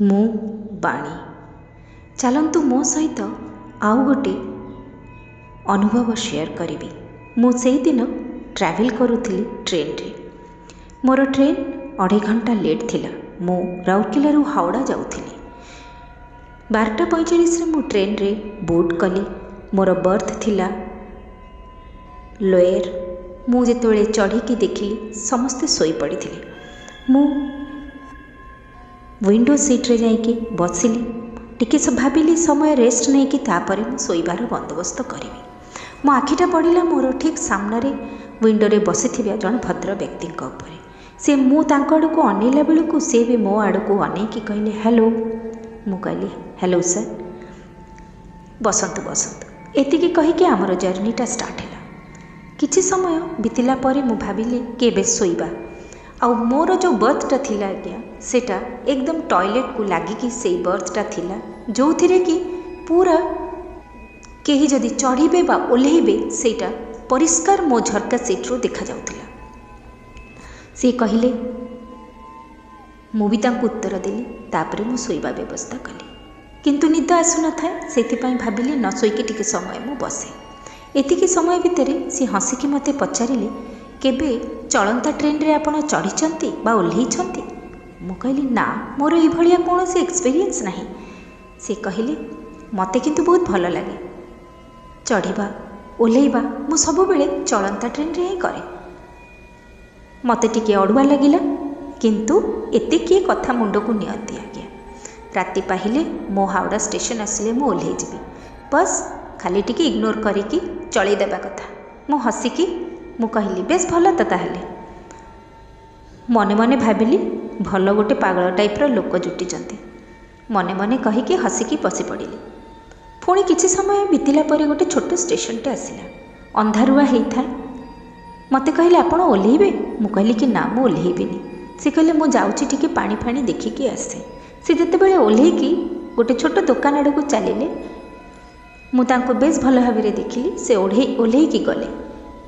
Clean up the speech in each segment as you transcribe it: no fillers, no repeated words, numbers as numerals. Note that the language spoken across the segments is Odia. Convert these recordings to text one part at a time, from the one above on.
ମୁଁ ବାଣୀ। ଚାଲନ୍ତୁ ମୋ ସହିତ ଆଉ ଗୋଟେ ଅନୁଭବ ସେୟାର କରିବି। ମୁଁ ସେଇଦିନ ଟ୍ରାଭେଲ୍ କରୁଥିଲି ଟ୍ରେନ୍ରେ। ମୋର ଟ୍ରେନ୍ 2.5 ଘଣ୍ଟା ଲେଟ୍ ଥିଲା। ମୁଁ ରାଉରକେଲାରୁ ହାଓଡ଼ା ଯାଉଥିଲି। 12:45ରେ ମୁଁ ଟ୍ରେନ୍ରେ ବୋର୍ଡ଼ କଲି। ମୋର ବର୍ଥ ଥିଲା ଲୋୟର। ମୁଁ ଯେତେବେଳେ ଚଢ଼ିକି ଦେଖିଲି ସମସ୍ତେ ଶୋଇପଡ଼ିଥିଲେ। ମୁଁ ୱିଣ୍ଡୋ ସିଟ୍ରେ ଯାଇକି ବସିଲି। ଟିକେ ଭାବିଲି ସମୟ ରେଷ୍ଟ ନେଇକି ତାପରେ ମୁଁ ଶୋଇବାର ବନ୍ଦୋବସ୍ତ କରିବି। ମୋ ଆଖିଟା ପଡ଼ିଲା ମୋର ଠିକ୍ ସାମ୍ନାରେ ୱିଣ୍ଡୋରେ ବସିଥିବା ଜଣେ ଭଦ୍ର ବ୍ୟକ୍ତିଙ୍କ ଉପରେ। ମୁଁ ତାଙ୍କ ଆଡ଼କୁ ଅନେଇଲା ବେଳକୁ ସେ ବି ମୋ ଆଡ଼କୁ ଅନେଇକି କହିଲେ ହ୍ୟାଲୋ। ମୁଁ କହିଲି ହ୍ୟାଲୋ ସାର୍, ବସନ୍ତୁ ବସନ୍ତୁ। ଏତିକି କହିକି ଆମର ଜର୍ଣ୍ଣିଟା ଷ୍ଟାର୍ଟ ହେଲା। କିଛି ସମୟ ବିତିଲା ପରେ ମୁଁ ଭାବିଲି କି ଏବେ ଶୋଇବା। ଆଉ ମୋର ଯେଉଁ ବର୍ଥଟା ଥିଲା ଆଜ୍ଞା, ସେଇଟା ଏକଦମ ଟଏଲେଟ୍କୁ ଲାଗିକି ସେଇ ବର୍ଥଟା ଥିଲା, ଯେଉଁଥିରେ କି ପୁରା କେହି ଯଦି ଚଢ଼ିବେ ବା ଓହ୍ଲେଇବେ ସେଇଟା ପରିଷ୍କାର ମୋ ଝରକା ସିଟ୍ରୁ ଦେଖାଯାଉଥିଲା। ସେ କହିଲେ, ମୁଁ ବି ତାଙ୍କୁ ଉତ୍ତର ଦେଲି। ତାପରେ ମୁଁ ଶୋଇବା ବ୍ୟବସ୍ଥା କଲି। କିନ୍ତୁ ନିଦ ଆସୁନଥାଏ, ସେଥିପାଇଁ ଭାବିଲି ନ ଶୋଇକି ଟିକେ ସମୟ ମୁଁ ବସେ। ଏତିକି ସମୟ ଭିତରେ ସେ ହସିକି ମୋତେ ପଚାରିଲେ, କେବେ ଚଳନ୍ତା ଟ୍ରେନ୍ରେ ଆପଣ ଚଢ଼ିଛନ୍ତି ବା ଓହ୍ଲେଇଛନ୍ତି? ମୁଁ କହିଲି ନା, ମୋର ଏଇଭଳିଆ କୌଣସି ଏକ୍ସପିରିଏନ୍ସ ନାହିଁ। ସେ କହିଲେ, ମୋତେ କିନ୍ତୁ ବହୁତ ଭଲ ଲାଗେ ଚଢ଼ିବା ଓହ୍ଲେଇବା। ମୁଁ ସବୁବେଳେ ଚଳନ୍ତା ଟ୍ରେନ୍ରେ ହିଁ କରେ। ମୋତେ ଟିକେ ଅଡ଼ୁଆ ଲାଗିଲା, କିନ୍ତୁ ଏତେ କିଏ କଥା ମୁଣ୍ଡକୁ ନିଅନ୍ତି ଆଜ୍ଞା। ରାତି ପାହିଲେ ମୋ ହାଓଡ଼ା ଷ୍ଟେସନ ଆସିଲେ ମୁଁ ଓହ୍ଲେଇଯିବି। ବସ୍ ଖାଲି ଟିକେ ଇଗ୍ନୋର କରିକି ଚଳେଇ ଦେବା କଥା। ମୁଁ ହସିକି ମୁଁ କହିଲି ବେଶ ଭଲ ତ ତାହେଲେ। ମନେ ମନେ ଭାବିଲି ଭଲ ଗୋଟେ ପାଗଳ ଟାଇପ୍ର ଲୋକ ଜୁଟିଛନ୍ତି। ମନେ ମନେ କହିକି ହସିକି ବସି ପଡ଼ିଲି। ପୁଣି କିଛି ସମୟ ବିତିଲା ପରେ ଗୋଟେ ଛୋଟ ଷ୍ଟେସନଟେ ଆସିଲା। ଅନ୍ଧାରୁଆ ହେଇଥାଏ। ମୋତେ କହିଲେ ଆପଣ ଓହ୍ଲେଇବେ? ମୁଁ କହିଲି କି ନା, ମୁଁ ଓହ୍ଲେଇବିନି। ସେ କହିଲେ ମୁଁ ଯାଉଛି ଟିକେ ପାଣି ଫାଣି ଦେଖିକି ଆସେ। ସେ ଯେତେବେଳେ ଓହ୍ଲେଇକି ଗୋଟେ ଛୋଟ ଦୋକାନ ଆଡ଼କୁ ଚାଲିଲେ, ମୁଁ ତାଙ୍କୁ ବେଶ ଭଲ ଭାବରେ ଦେଖିଲି। ସେ ଓହ୍ଲେଇକି ଗଲେ।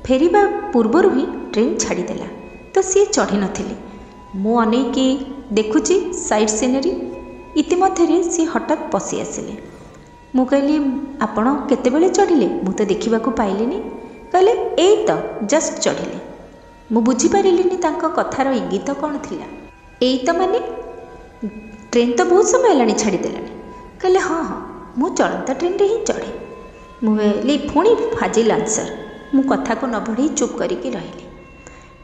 ଫେରିବା ପୂର୍ବରୁ ହିଁ ଟ୍ରେନ୍ ଛାଡ଼ିଦେଲା। ତ ସିଏ ଚଢ଼ି ନଥିଲେ। ମୁଁ ଅନେଇକି ଦେଖୁଛି ସାଇଡ଼୍ ସିନେରୀ। ଇତିମଧ୍ୟରେ ସିଏ ହଠାତ୍ ପଶି ଆସିଲେ। ମୁଁ କହିଲି ଆପଣ କେତେବେଳେ ଚଢ଼ିଲେ? ମୁଁ ତ ଦେଖିବାକୁ ପାଇଲିନି। କହିଲେ ଏଇ ତ ଜଷ୍ଟ ଚଢ଼ିଲେ। ମୁଁ ବୁଝିପାରିଲିନି ତାଙ୍କ କଥାର ଇଙ୍ଗିତ କ'ଣ ଥିଲା। ଏଇ ତ ମାନେ ଟ୍ରେନ୍ ତ ବହୁତ ସମୟ ହେଲାଣି ଛାଡ଼ିଦେଲାଣି। କହିଲେ ହଁ ହଁ, ମୁଁ ଚଳନ୍ତା ଟ୍ରେନ୍ରେ ହିଁ ଚଢ଼େ। ମୁଁ କହିଲି ପୁଣି ଫାଜିଲ୍ ଆନ୍ସର। ମୁଁ କଥାକୁ ନ ବଢ଼େଇ ଚୁପ୍ କରିକି ରହିଲି।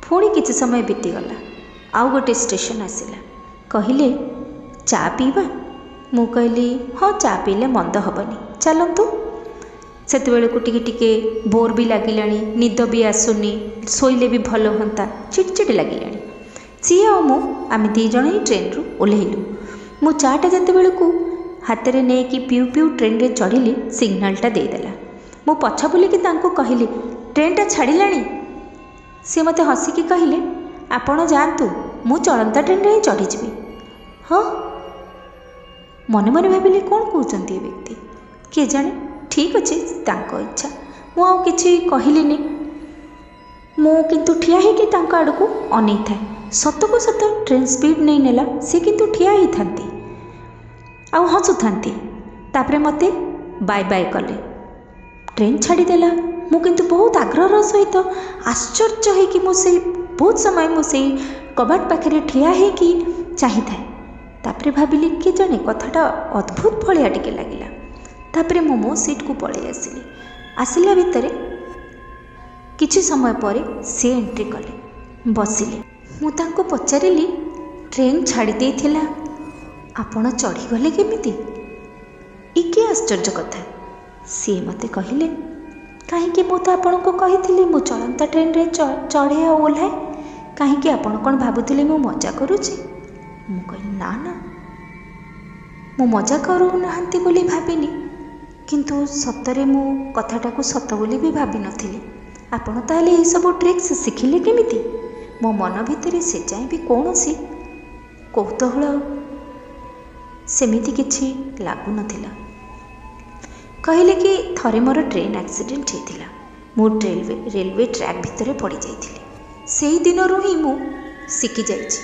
ପୁଣି କିଛି ସମୟ ବିତିଗଲା। ଆଉ ଗୋଟେ ଷ୍ଟେସନ ଆସିଲା। କହିଲେ ଚା ପିଇବା? ମୁଁ କହିଲି ହଁ, ଚା ପିଇଲେ ମନ୍ଦ ହେବନି, ଚାଲନ୍ତୁ। ସେତେବେଳକୁ ଟିକେ ଟିକେ ବୋର୍ ବି ଲାଗିଲାଣି, ନିଦ ବି ଆସୁନି, ଶୋଇଲେ ବି ଭଲ ହୁଅନ୍ତା, ଚିଡ଼ଚିଡ଼ ଲାଗିଲାଣି। ସିଏ ଆଉ ମୁଁ ଆମେ 2 ଜଣ ହିଁ ଟ୍ରେନ୍ରୁ ଓହ୍ଲେଇଲୁ। ମୁଁ ଚା'ଟା ଯେତେବେଳକୁ ହାତରେ ନେଇକି ପିଉ ପିଉ ଟ୍ରେନ୍ରେ ଚଢ଼ିଲି, ସିଗ୍ନାଲଟା ଦେଇଦେଲା। ମୁଁ ପଛ ବୁଲିକି ତାଙ୍କୁ କହିଲି ଟ୍ରେନ୍ଟା ଛାଡ଼ିଲାଣି। ସେ ମୋତେ ହସିକି କହିଲେ ଆପଣ ଯାଆନ୍ତୁ, ମୁଁ ଚଳନ୍ତା ଟ୍ରେନ୍ରେ ହିଁ ଚଢ଼ିଯିବି। ହଁ, ମନେ ମନେ ଭାବିଲି କ'ଣ କହୁଛନ୍ତି ଏ ବ୍ୟକ୍ତି, କିଏ ଜାଣେ। ଠିକ୍ ଅଛି, ତାଙ୍କ ଇଚ୍ଛା। ମୁଁ ଆଉ କିଛି କହିଲିନି। ମୁଁ କିନ୍ତୁ ଠିଆ ହେଇକି ତାଙ୍କ ଆଡ଼କୁ ଅନେଇଥାଏ। ସତକୁ ସତ ଟ୍ରେନ୍ ସ୍ପିଡ଼୍ ନେଇ ନେଲା। ସେ କିନ୍ତୁ ଠିଆ ହେଇଥାନ୍ତି ଆଉ ହସୁଥାନ୍ତି। ତାପରେ ମୋତେ ବାଏ ବାଏ କଲେ। ଟ୍ରେନ୍ ଛାଡ଼ିଦେଲା। ମୁଁ କିନ୍ତୁ ବହୁତ ଆଗ୍ରହର ସହିତ ଆଶ୍ଚର୍ଯ୍ୟ ହେଇକି ବହୁତ ସମୟ ମୁଁ ସେଇ କବାଟ ପାଖରେ ଠିଆ ହେଇକି ଚାହିଁଥାଏ। ତାପରେ ଭାବିଲି କିଏ ଜାଣେ, କଥାଟା ଅଦ୍ଭୁତ ଭଳିଆ ଟିକେ ଲାଗିଲା। ତାପରେ ମୁଁ ମୋ ସିଟ୍କୁ ପଳେଇ ଆସିଲି। ଆସିଲା ଭିତରେ କିଛି ସମୟ ପରେ ସେ ଏଣ୍ଟ୍ରି କଲେ, ବସିଲେ। ମୁଁ ତାଙ୍କୁ ପଚାରିଲି ଟ୍ରେନ୍ ଛାଡ଼ି ଦେଇଥିଲା, ଆପଣ ଚଢ଼ିଗଲେ କେମିତି? କି ଆଶ୍ଚର୍ଯ୍ୟ କଥା। ସିଏ ମୋତେ କହିଲେ କାହିଁକି, ମୁଁ ତ ଆପଣଙ୍କୁ କହିଥିଲି ମୁଁ ଚଳନ୍ତା ଟ୍ରେନ୍ରେ ଚଢ଼େ ଆଉ ଓହ୍ଲାଏ। କାହିଁକି, ଆପଣ କ'ଣ ଭାବୁଥିଲେ ମୁଁ ମଜା କରୁଛି? ମୁଁ କହିଲି ନା ନା, ମୁଁ ମଜା କରୁନାହାନ୍ତି ବୋଲି ଭାବିନି, କିନ୍ତୁ ସତରେ ମୁଁ କଥାଟାକୁ ସତ ବୋଲି ବି ଭାବିନଥିଲି। ଆପଣ ତାହେଲେ ଏସବୁ ଟ୍ରିକ୍ସ ଶିଖିଲେ କେମିତି? ମୋ ମନ ଭିତରେ ସେ ଯାଏଁ ବି କୌଣସି କୌତୂହଳ ସେମିତି କିଛି ଲାଗୁନଥିଲା। କହିଲେ କି ଥରେ ମୋର ଟ୍ରେନ୍ ଆକ୍ସିଡେଣ୍ଟ ହେଇଥିଲା। ମୁଁ ରେଲୱେ ଟ୍ରାକ୍ ଭିତରେ ପଡ଼ିଯାଇଥିଲି। ସେଇ ଦିନରୁ ହିଁ ମୁଁ ଶିଖିଯାଇଛି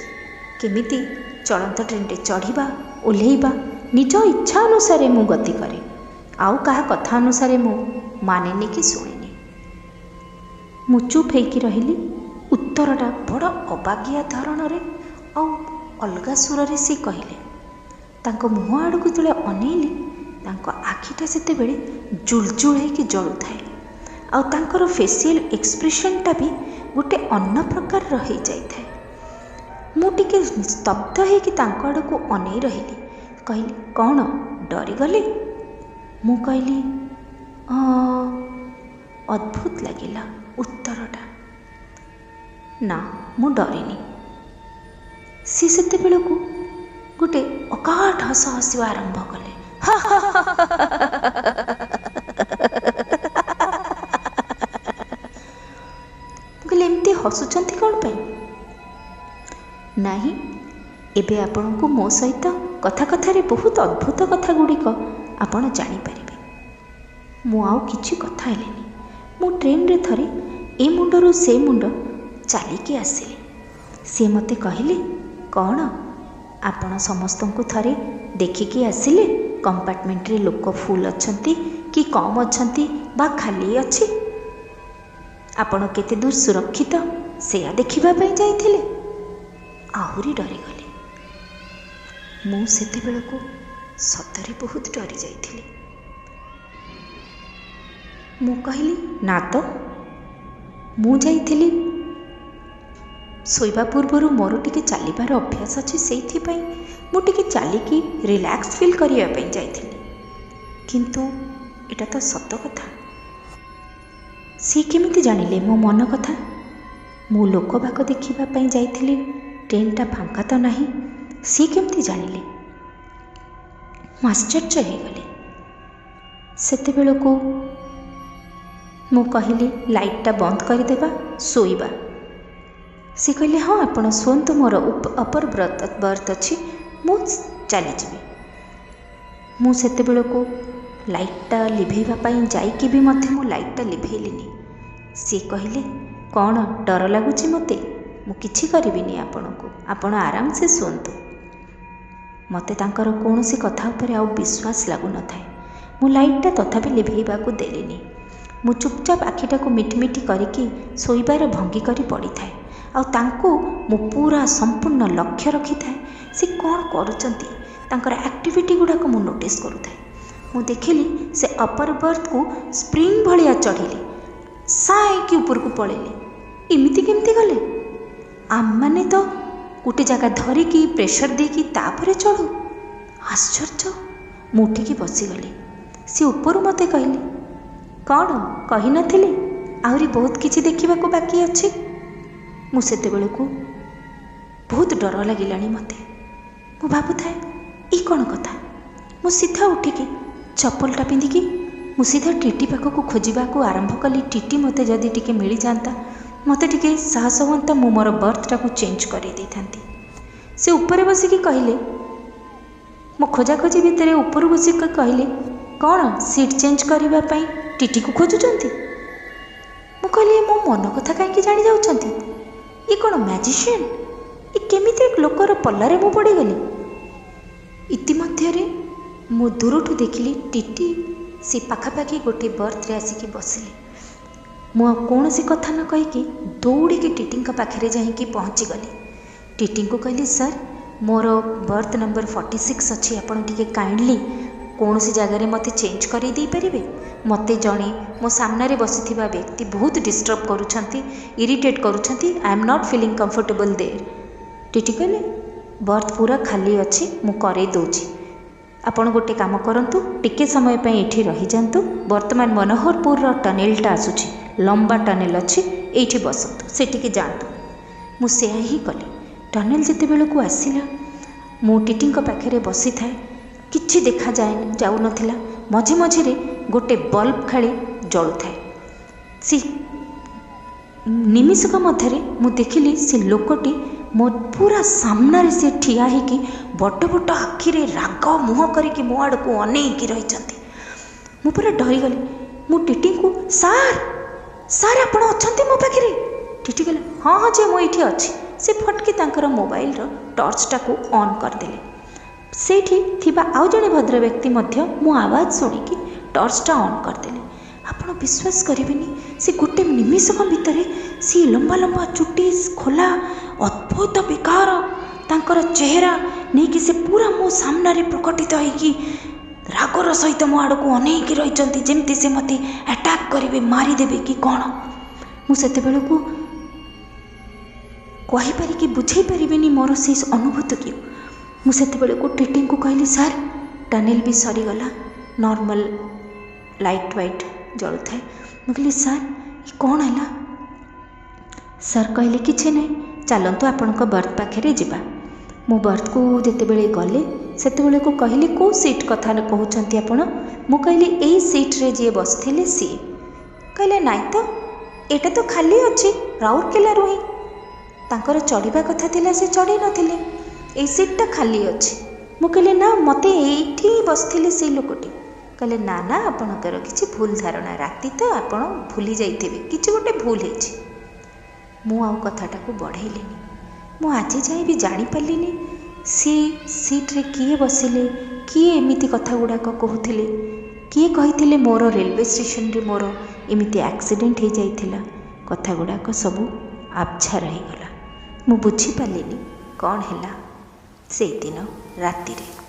କେମିତି ଚଳନ୍ତା ଟ୍ରେନ୍ରେ ଚଢ଼ିବା ओह्लैवा निज इच्छा अनुसार मु गति करे आउ कहा कथा अनुसार मु मानेनी कि शुणेनी। मु चुप होइकी रहिली। उत्तरटा बड़ अबागिया धरण आउ अलगा सुर से कहले। तांको मुह आड़ को जो अनेली तांको आखिटा सेते बेले जुलजुल होइकी जलुथाए आउ तांकर फेसियल एक्सप्रेशनटा भी गोटे अन्य प्रकार रही जाए। मु टिके स्तब्ध होइकी तांको आड़ को अनै रहिली। कहली कौन डरीगले? मु कहली अद्भुत लगिला उत्तरटा। ना मु डरिनी। सी सेते बेलू गोटे अकाट हस हसवा आरंभ कले। कहले एमती हसुचंती कौन पे? नहीं एबे आपण को मो सहित कथा कथारे बहुत अद्भुत कथा गुड़िक आपण जानीपारे। मु आउ किछि कथा हेलेनी। मु ट्रेन रे थरे ए मुंडरू से मुंड चलिकी आसिली। सी मते कहले कौन आपण समस्तंकु थरे देखिकी आसिले कंपार्टमेंट रे लोक फुल अछंती कि कम अछंती बा खाली अछि? आपण केते दूर सुरक्षित सेया देखिबा पई जाइथिले? आहुरी डरी गले। मु सेते बेलको सतरे बहुत डरी जाइथिली। मु कहली ना तो मु जाइथिली शोइबा पूर्वर मोर टिके चलिबार अभ्यास अच्छे से मु टिके चलिकी रिलैक्स फील करिया पई जाइथिली। किंतु एटा तो सत कथा। सी केमिति जानिले मो मन कथा? मु लोक बाक देखिबा पई जाइथिली ट्रेनटा फांका तो नहीं। सी केमिति जानिले? मु आश्चर्य हो गले। सेते बेलको मु कहली लाइटटा बंद करदेबा शोइबा। सी कहले हाँ आपण शुंतु मोर अपर बर्थ अच्छी मु चली जीवी। मु सेते बेलको लाइटटा लिभेइबा पई जाइकी भी मध्य मु लाइटटा लिभेइलिनी। सी कहले कौन डर लगुची मते? मु किछि करिबिनी आपणको, आपण आराम से शुंतु। मते तांकर कोनोसी कथा उपरे आउ विश्वास लागु न थाए। मु लाइटटा तथापि लिभेइबा को देलिनी। मु चुपचाप आखिटा को मिटमिटी करिकी शोइबार भंगी करी पड़ी थाए आ तांको मु पूरा संपूर्ण लक्ष्य रखी थाए। से कौन करुचंती तांकर एक्टिविटी गुड़ाक मु नोटिस करुथाए। मु देखिली से अपर बर्थ को स्प्रिंग भलिया चढ़िले साए कि ऊपर को पळेले। इमिति केमती गले? आम माने तो गोटे जगह धरिकी प्रेशर देकी तापरे चढ़ू। आश्चर्य। मु उठिकी बसीगली। सी ऊपर मते कहले कौन कही नथिले आहरी बहुत किछि देखिबा को बाकी अछि? मु सेते बेलको बहुत डर लगिलानी मते। मु भाबुथाए ई कौन कथा। मु सीधा उठिकी चप्पलटा पिंधिकी मु सीधा टीटी पाखक खोजिबा को आरंभ कली। टीटी मते जदि टिके मिली जाता मते टिके साहस होता मु मोर बर्थटा को चेंज करि देथांती। से ऊपर बसिकी कहले मो खोजाखोजी भितर ऊपर बसिकी कहले कौन सीट चेंज करबा पई टीटी को खोजुचंती? मु कहली मो मन कथा काहे जानि जाउचंती? ये कौन मैजिशियन? ये केमिति लोकर पल्लारे मु पड़गली। इतिमध्य मु दूरठू देखिली टीटी से पाखापाखि गोटे बर्थ रे आसिकी बसिले। मु कौन सी कथा न कहीकि दौड़ी के टीटी पाखे जाइकी पहुँची गली। टीटी को कहली सर मोर बर्थ नंबर 46 अच्छी आपण टिके काइंडली कौन सी जगार मत चेंज कर दे पारे? मते जड़े मो सामने बसी व्यक्ति बहुत डिस्टर्ब करुछंती, इरिटेट करुछंती। I am not feeling comfortable there. TT कहले बर्थ पूरा खाली अच्छी मु करे दौची। आपण गोटे काम करंतु टिके समय पे एठी रही जांतु। वर्तमान मनोहरपुर टनेलटा आसुची, लंबा टनेल अच्छी एठी बसंतु, सेटिके जांतु। मु सेया ही कली। टनेल जिते बेलको आसिला मु टीटी पाखे बसी थाए। किछि देखा जाऊ नथिला। मझे मझे गोटे बल्ब खाली जलु थाए। सी निमिषक मध्य मु देखिली से लोकटी मो पूरा सामने से ठिया होगी बड़ बड़ आखिरे राग मुह करके मो आड़ को अनेक रही। मु पूरा डरीगली। मु टीटी को सार सार आपण अच्छा मो पाखे? टीटी कहले हाँ जे मु ये अच्छी। से फटकी तांकर मोबाइल टर्चटा को ऑन करदेले। ସେଇଠି ଥିବା ଆଉ ଜଣେ ଭଦ୍ର ବ୍ୟକ୍ତି ମଧ୍ୟ ମୋ ଆୱାଜ ଶୁଣିକି ଟର୍ଚ୍ଚଟା ଅନ୍ କରିଦେଲେ। ଆପଣ ବିଶ୍ୱାସ କରିବେନି, ସେ ଗୋଟେ ନିମିଷକ ଭିତରେ ସେ ଲମ୍ବା ଲମ୍ବା ଚୁଟି, ଖୋଲା ଅଦ୍ଭୁତ ବିକାର ତାଙ୍କର ଚେହେରା ନେଇକି ସେ ପୁରା ମୋ ସାମ୍ନାରେ ପ୍ରକଟିତ ହେଇକି ରାଗର ସହିତ ମୋ ଆଡ଼କୁ ଅନେଇକି ରହିଛନ୍ତି, ଯେମିତି ସେ ମୋତେ ଆଟାକ୍ କରିବେ, ମାରିଦେବେ କି କ'ଣ। ମୁଁ ସେତେବେଳକୁ କହିପାରିକି ବୁଝାଇ ପାରିବିନି ମୋର ସେ ଅନୁଭୂତିକୁ। ମୁଁ ସେତେବେଳକୁ ଟିଟିଙ୍କୁ କହିଲି, ସାର୍ ଟନେଲ୍ ବି ସରିଗଲା, ନର୍ମାଲ ଲାଇଟ୍ ୱାଇଟ୍ ଜଳୁଥାଏ। ମୁଁ କହିଲି, ସାର୍ କ'ଣ ହେଲା? ସାର୍ କହିଲେ, କିଛି ନାହିଁ, ଚାଲନ୍ତୁ ଆପଣଙ୍କ ବର୍ଥ ପାଖରେ ଯିବା। ମୁଁ ବର୍ଥକୁ ଯେତେବେଳେ ଗଲେ ସେତେବେଳକୁ କହିଲି, କେଉଁ ସିଟ୍ କଥା କହୁଛନ୍ତି ଆପଣ? ମୁଁ କହିଲି, ଏଇ ସିଟ୍ରେ ଯିଏ ବସିଥିଲେ ସିଏ। କହିଲେ, ନାଇଁ ତ, ଏଇଟା ତ ଖାଲି ଅଛି, ରାଉରକେଲାରୁ ହିଁ ତାଙ୍କର ଚଢ଼ିବା କଥା ଥିଲା, ସେ ଚଢ଼ି ନଥିଲେ, ଏଇ ସିଟ୍ଟା ଖାଲି ଅଛି। ମୁଁ କହିଲି, ନା, ମୋତେ ଏଇଠି ବସିଥିଲେ ସେଇ ଲୋକଟି। କହିଲେ, ନା ନା, ଆପଣଙ୍କର କିଛି ଭୁଲ ଧାରଣା, ରାତି ତ ଆପଣ ଭୁଲି ଯାଇଥିବେ, କିଛି ଗୋଟେ ଭୁଲ ହେଇଛି। ମୁଁ ଆଉ କଥାଟାକୁ ବଢ଼େଇଲିନି। ମୁଁ ଆଜି ଯାଏ ବି ଜାଣିପାରିଲିନି ସେ ସିଟ୍ରେ କିଏ ବସିଲେ, କିଏ ଏମିତି କଥା ଗୁଡ଼ାକ କହୁଥିଲେ, କିଏ କହିଥିଲେ ମୋର ରେଲୱେ ଷ୍ଟେସନରେ ମୋର ଏମିତି ଆକ୍ସିଡେଣ୍ଟ ହେଇଯାଇଥିଲା। କଥା ଗୁଡ଼ାକ ସବୁ ଆବଛା ରହିଗଲା। ମୁଁ ବୁଝିପାରିଲିନି କ'ଣ ହେଲା ସେଇଦିନ ରାତିରେ।